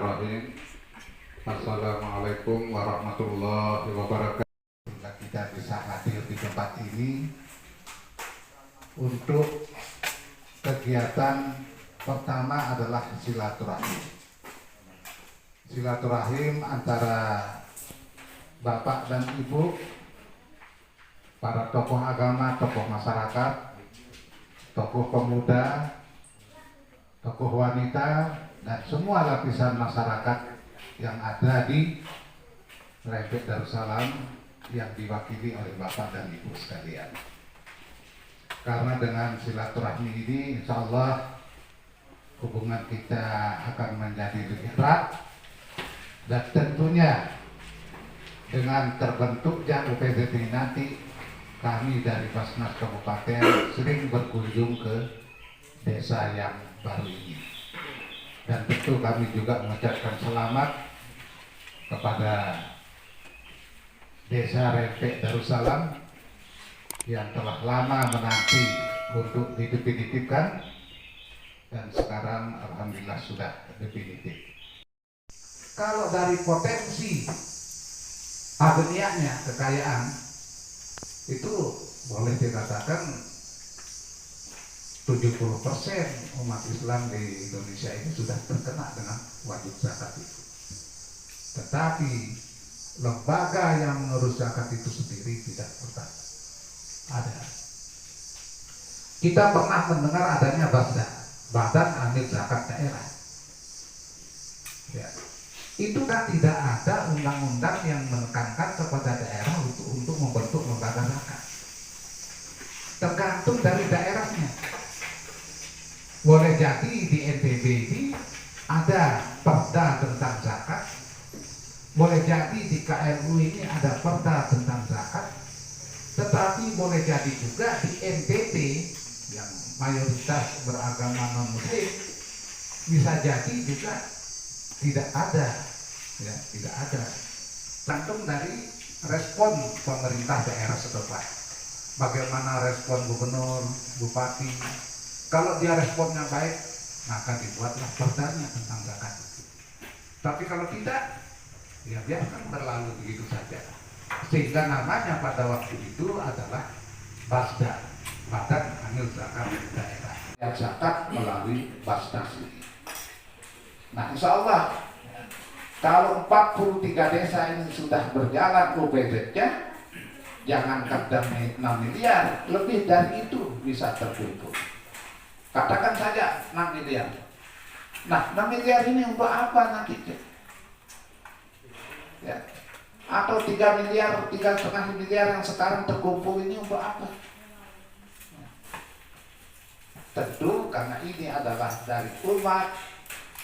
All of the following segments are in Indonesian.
Bismillahirrahmanirrahim. Assalamualaikum warahmatullahi wabarakatuh. Kita bisa hadir di tempat ini untuk kegiatan pertama adalah silaturahim. Silaturahim antara Bapak dan Ibu, para tokoh agama, tokoh masyarakat, tokoh pemuda, tokoh wanita, dan semua lapisan masyarakat yang ada di Rempet Darussalam yang diwakili oleh Bapak dan Ibu sekalian. Karena dengan silaturahmi ini, insya Allah hubungan kita akan menjadi lebih erat, dan tentunya dengan terbentuknya UPZ ini nanti, kami dari Basnas Kabupaten sering berkunjung ke desa yang baru ini. Dan tentu kami juga mengucapkan selamat kepada Desa Rempet Darussalam yang telah lama menanti untuk didefinitikan dan sekarang alhamdulillah sudah definitif. Kalau dari potensi agenianya kekayaan itu boleh dikatakan 70% umat Islam di Indonesia ini sudah terkena dengan wajib zakat itu. Tetapi lembaga yang mengurus zakat itu sendiri tidak pernah ada. Kita pernah mendengar adanya BAZDA, Badan Amil Zakat Daerah. Ya. Itu kan tidak ada undang-undang yang menekankan kepada daerah untuk membentuk lembaga zakat. Tergantung dari daerahnya. Boleh jadi di NTB ini ada perda tentang zakat, boleh jadi di KLU ini ada perda tentang zakat, tetapi boleh jadi juga di NTT yang mayoritas beragama non-muslim bisa jadi juga tidak ada, ya, tidak ada. Tergantung dari respon pemerintah daerah setempat. Bagaimana respon gubernur, bupati. Kalau dia responnya baik, maka dibuatlah perdanya tentang zakat. Tapi kalau tidak, ya biarkan berlalu begitu saja. Sehingga namanya pada waktu itu adalah BAZDA, Badan Amil Zakat Daerah. Yang zakat melalui BAZDA ini. Nah, insya Allah kalau 43 desa ini sudah berjalan UPZ-nya, jangankan 6 miliar, lebih dari itu bisa terkumpul. Katakan saja 6 miliar. Nah, 6 miliar ini untuk apa nanti? Ya. Atau 3 miliar, 3,5 miliar yang sekarang terkumpul ini untuk apa? Tentu karena ini adalah dari umat,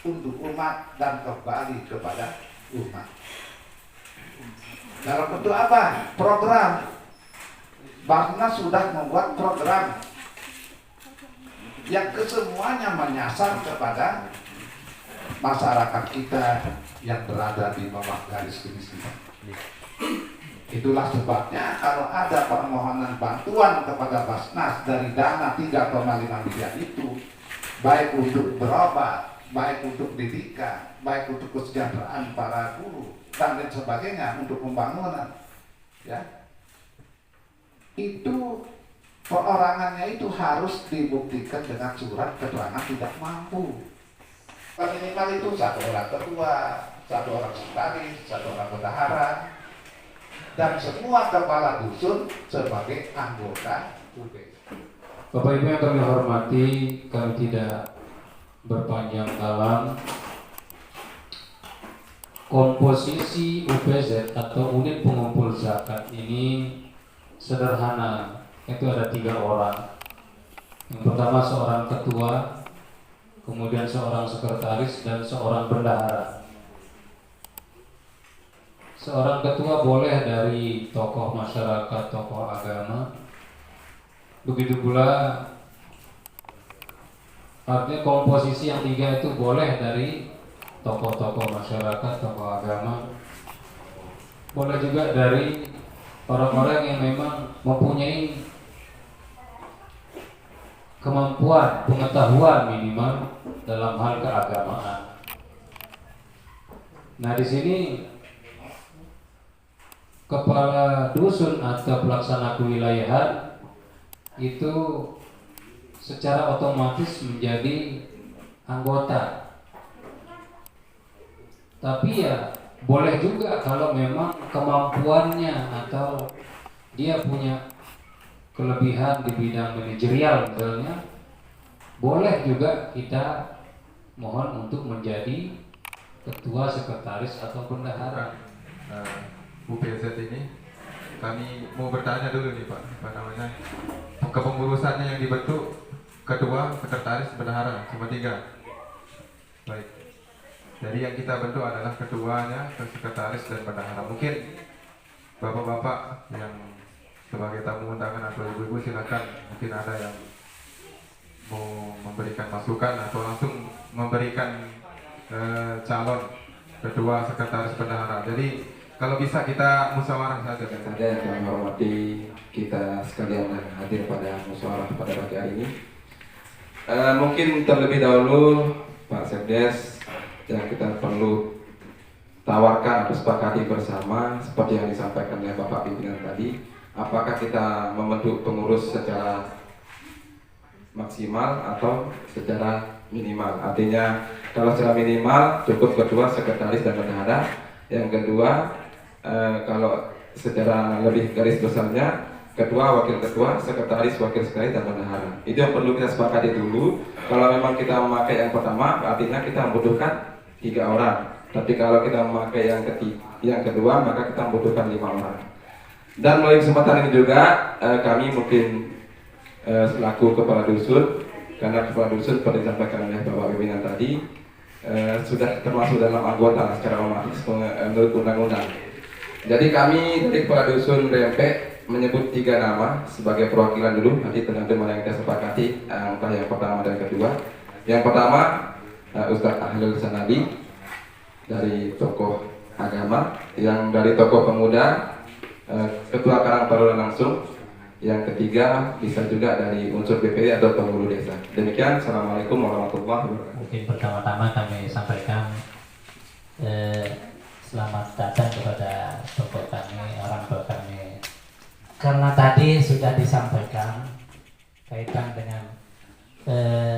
untuk umat, dan kembali kepada umat. Dalam bentuk apa? Program. Basnas sudah membuat program yang kesemuanya menyasar kepada masyarakat kita yang berada di bawah garis kemiskinan. Itulah sebabnya kalau ada permohonan bantuan kepada Basnas dari dana 3,5 miliar itu, baik untuk berobat, baik untuk pendidikan, baik untuk kesejahteraan para guru dan lain sebagainya, untuk pembangunan, ya, itu perorangannya itu harus dibuktikan dengan surat keterangan tidak mampu. Minimal itu 1 orang ketua, 1 orang sekretaris, 1 orang bendahara, dan semua kepala dusun sebagai anggota UB. Bapak Ibu yang kami hormati, kami tidak berpanjang dalam. Komposisi UPZ atau unit pengumpul zakat ini sederhana. Itu ada 3 orang. Yang pertama seorang ketua, kemudian seorang sekretaris, dan seorang bendahara. Seorang ketua boleh dari tokoh masyarakat, tokoh agama. Begitu pula artinya komposisi yang 3 itu boleh dari tokoh-tokoh masyarakat, tokoh agama. Boleh juga dari orang-orang yang memang mempunyai kemampuan, pengetahuan minimal dalam hal keagamaan. Nah, di sini kepala dusun atau pelaksana kewilayahan itu secara otomatis menjadi anggota. Tapi ya boleh juga kalau memang kemampuannya atau dia punya kelebihan di bidang manajerial misalnya, boleh juga kita mohon untuk menjadi ketua, sekretaris atau bendahara. UPZ ini kami mau bertanya dulu nih Pak, apa namanya, kepengurusannya yang dibentuk ketua, sekretaris, bendahara, cuma 3. Baik. Jadi yang kita bentuk adalah ketuanya, sekretaris dan bendahara. Mungkin bapak-bapak yang sebagai tamu undangan atau ibu-ibu silakan, mungkin ada yang mau memberikan masukan atau langsung memberikan calon ketua, sekretaris, bendahara. Jadi kalau bisa kita musyawarah saja. Yang kami hormati kita sekalian yang hadir pada musyawarah pada pagi hari ini. Mungkin terlebih dahulu Pak Sekdes, yang kita perlu tawarkan atau sepakati bersama seperti yang disampaikan oleh Bapak pimpinan tadi, apakah kita membentuk pengurus secara maksimal atau secara minimal. Artinya kalau secara minimal cukup ketua, sekretaris dan bendahara. Yang kedua, kalau secara lebih garis besarnya ketua, wakil ketua, sekretaris, wakil sekretaris dan bendahara. Itu yang perlu kita sepakati dulu. Kalau memang kita memakai yang pertama, artinya kita membutuhkan 3 orang. Tapi kalau kita memakai yang kedua, maka kita membutuhkan 5 orang. Dan melalui kesempatan ini juga kami mungkin selaku kepala dusun, karena kepala dusun seperti disampaikan oleh Bapak pimpinan tadi sudah termasuk dalam anggota secara otomatis menurut undang-undang. Jadi kami dari kepala dusun Rempek menyebut 3 nama sebagai perwakilan dulu, nanti tergantung mana yang kita sepakati, entah yang pertama dan kedua. Yang pertama Ustadz Ahlul Sanadi dari tokoh agama, yang dari tokoh pemuda ketua Karang Taruna langsung, yang ketiga bisa juga dari unsur BPD atau penghulu desa. Demikian, assalamualaikum warahmatullahi wabarakatuh. Mungkin pertama-tama kami sampaikan selamat datang kepada tokoh kami, orang tua kami. Karena tadi sudah disampaikan kaitan dengan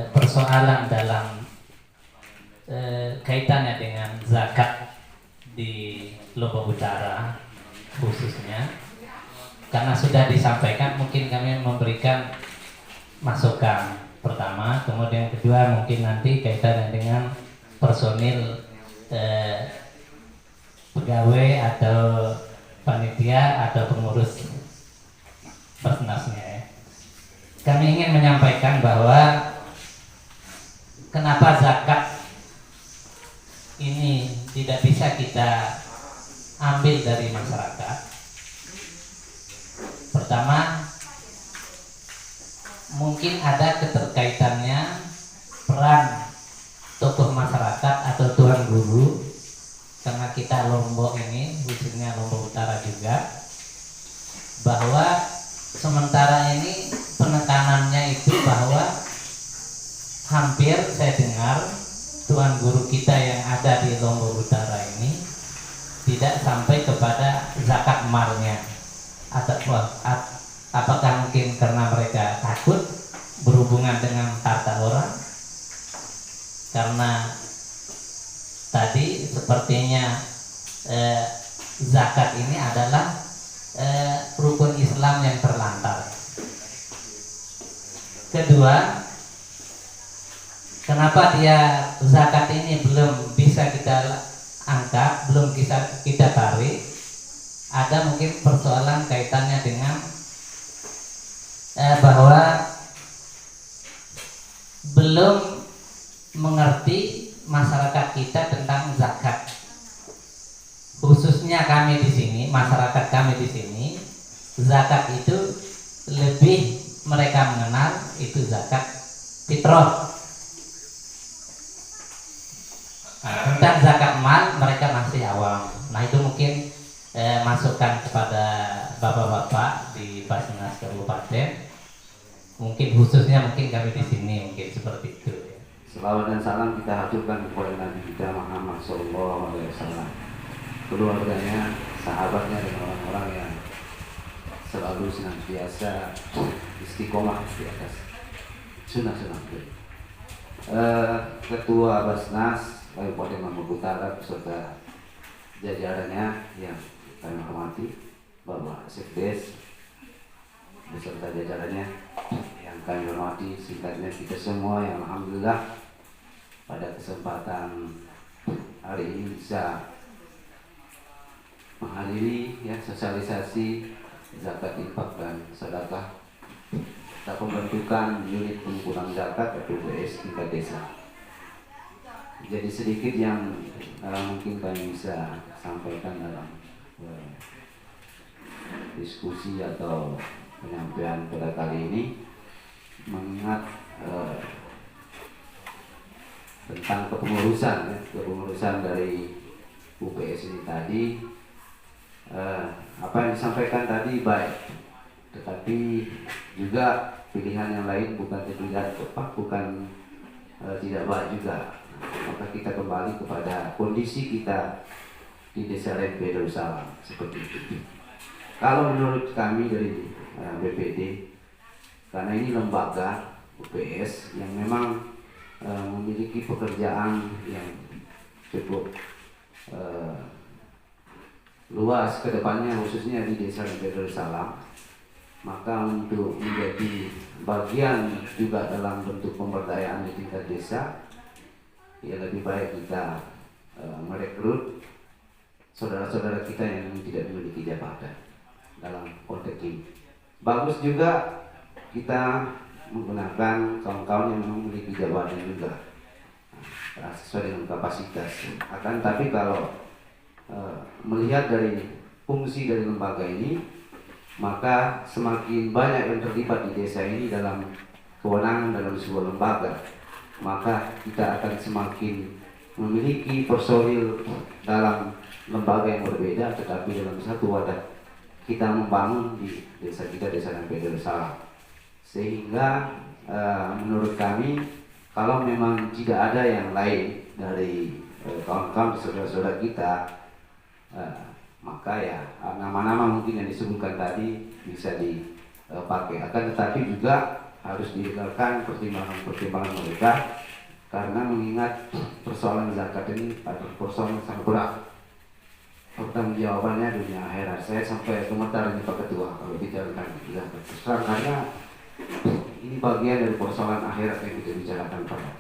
persoalan dalam kaitannya dengan zakat di Lombok Utara khususnya. Karena sudah disampaikan, mungkin kami memberikan masukan pertama, kemudian kedua mungkin nanti kaitannya dengan personil pegawai atau panitia atau pengurus Basnasnya ya. Kami ingin menyampaikan bahwa kenapa zakat ini tidak bisa kita ambil dari masyarakat. Pertama, mungkin ada keterkaitannya peran tokoh masyarakat atau tuan guru, karena kita Lombok ini, khususnya Lombok Utara juga, bahwa sementara ini penekanannya itu bahwa hampir saya dengar tuan guru kita yang ada di Lombok Utara ini tidak sampai kepada zakat malnya. Apakah mungkin karena mereka takut berhubungan dengan harta orang? Karena tadi sepertinya zakat ini adalah rukun Islam yang terlantar. Kedua, kenapa dia zakat ini belum bisa kita angkat, belum bisa kita tarik? Ada mungkin persoalan kaitannya dengan bahwa belum mengerti masyarakat kita tentang zakat. Khususnya kami di sini, masyarakat kami di sini, zakat itu lebih mereka mengenal itu zakat fitrah. Tentang zakat mal mereka masih awam. Nah itu mungkin masukan kepada bapak-bapak di Basnas Kabupaten, mungkin khususnya mungkin kami di sini mungkin seperti itu. Selawat dan salam kita haturkan kepada Nabi kita Muhammad SAW, keluarganya, sahabatnya, dan orang-orang yang selalu senantiasa istiqomah di atas sunnah-sunnah beliau. Ketua Basnas Kabupaten Maluku Utara beserta jajarannya yang kami hormati, Bapak Sekdes beserta jajarannya yang kami hormati, singkatnya kita semua yang alhamdulillah pada kesempatan hari ini bisa menghadiri ya sosialisasi zakat infak dan sedekah atau pembentukan unit pengumpulan zakat atau UPS tingkat desa. Jadi sedikit yang mungkin kami bisa sampaikan dalam diskusi atau penyampaian pada kali ini, mengingat tentang kepengurusan dari UPS ini tadi, apa yang disampaikan tadi baik, tetapi juga pilihan yang lain bukan tidak tepat, bukan tidak baik juga. Maka kita kembali kepada kondisi kita di Desa Lempe Darussalam seperti itu. Kalau menurut kami dari BPD, karena ini lembaga UPS yang memang memiliki pekerjaan yang cukup luas ke depannya, khususnya di Desa Lempe Darussalam, maka untuk menjadi bagian juga dalam bentuk pemberdayaan di tingkat desa, ya lebih baik kita merekrut saudara-saudara kita yang tidak memiliki jabatan dalam konteks ini. Bagus juga kita menggunakan kawan-kawan yang memiliki jabatan juga, sesuai dengan kapasitas. Akan tapi kalau melihat dari fungsi dari lembaga ini, maka semakin banyak yang terlibat di desa ini dalam kewenangan dalam sebuah lembaga, maka kita akan semakin memiliki personil dalam lembaga yang berbeda, tetapi dalam satu wadah kita membangun di desa kita, Desa Lempe Darussalam. Sehingga menurut kami, kalau memang tidak ada yang lain dari kawan-kawan saudara-saudara kita, maka ya nama-nama mungkin yang disebutkan tadi bisa dipakai. Akan tetapi juga harus didengarkan pertimbangan mereka, karena mengingat persoalan zakat ini adalah persoalan sangat berat. Pertanggungjawabannya dunia akhirat. Saya sampai komentar ini Pak Ketua kalau bicara tentang zakat, karena ini bagian dari persoalan akhirat yang kita bicarakan pada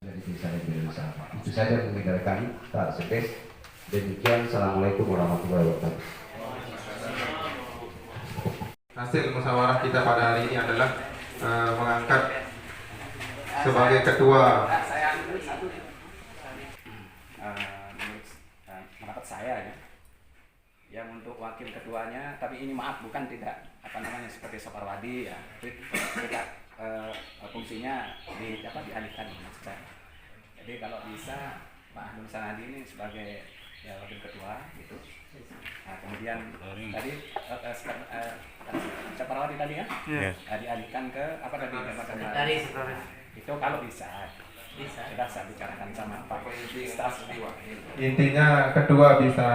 dari Desa Lempe Darussalam. Itu saja mungkin dari kami, Pak Sekdes. Demikian, Assalamualaikum warahmatullahi wabarakatuh. Hasil musyawarah kita pada hari ini adalah mengangkat sebagai ketua. Mendapat saya ya, yang untuk wakil ketuanya, tapi ini maaf bukan tidak seperti Saparwadi ya, tidak fungsinya dialihkan. Jadi kalau bisa Pak Abdul Sanadi ini sebagai ya, wakil ketua gitu. Nah, kemudian tadi Saparwadi tadi ya, dialihkan ke apa tadi? Itu kalau bisa. Sudah saya bicarakan sama Pak Staf. Intinya ketua bisa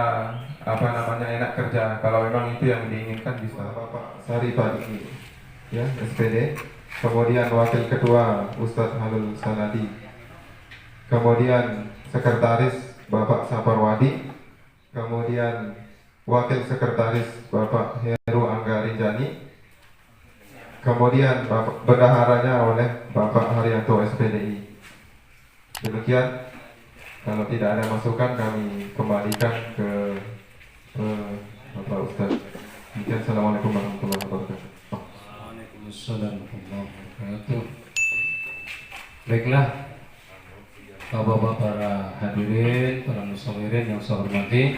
enak kerja. Kalau memang itu yang diinginkan bisa. Bapak Sari Badi ya, SPD. Kemudian wakil ketua Ustadz Halul Sanadi. Kemudian sekretaris Bapak Saparwadi. Kemudian wakil sekretaris Bapak Heru Angga Rinjani. Kemudian bendaharanya oleh Bapak Haryanto SPDI. Demikian, kalau tidak ada masukan kami kembalikan ke Bapak Ustadz. Demikian, Assalamualaikum warahmatullahi wabarakatuh. Waalaikumsalam warahmatullahi wabarakatuh. Baiklah, Bapak-bapak para hadirin, para musyawirin yang saya hormati,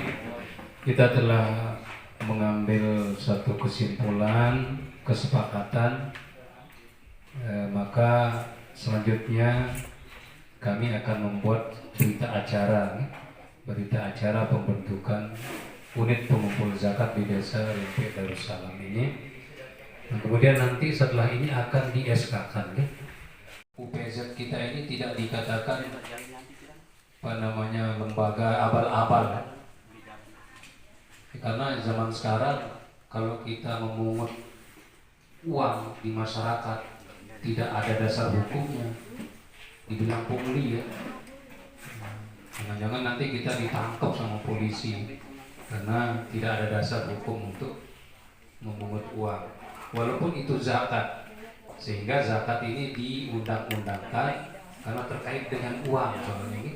kita telah mengambil satu kesimpulan, kesepakatan, maka selanjutnya kami akan membuat berita acara pembentukan unit pengumpul zakat di Desa Lempe Darussalam ini. Nah, kemudian nanti setelah ini akan di SK-kan, UPZ kita ini tidak dikatakan lembaga abal-abal, karena zaman sekarang kalau kita memungut uang di masyarakat tidak ada dasar hukumnya, dibilang pungli ya. Jangan-jangan nanti kita ditangkap sama polisi karena tidak ada dasar hukum untuk memungut uang, walaupun itu zakat. Sehingga zakat ini diundang-undangkan karena terkait dengan uang soalnya ini.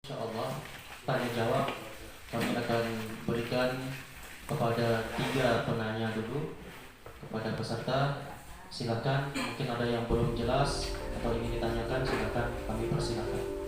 Insya Allah tanya jawab kami akan berikan kepada 3 penanya dulu kepada peserta. Silakan, mungkin ada yang belum jelas atau ingin ditanyakan, silakan kami persilakan.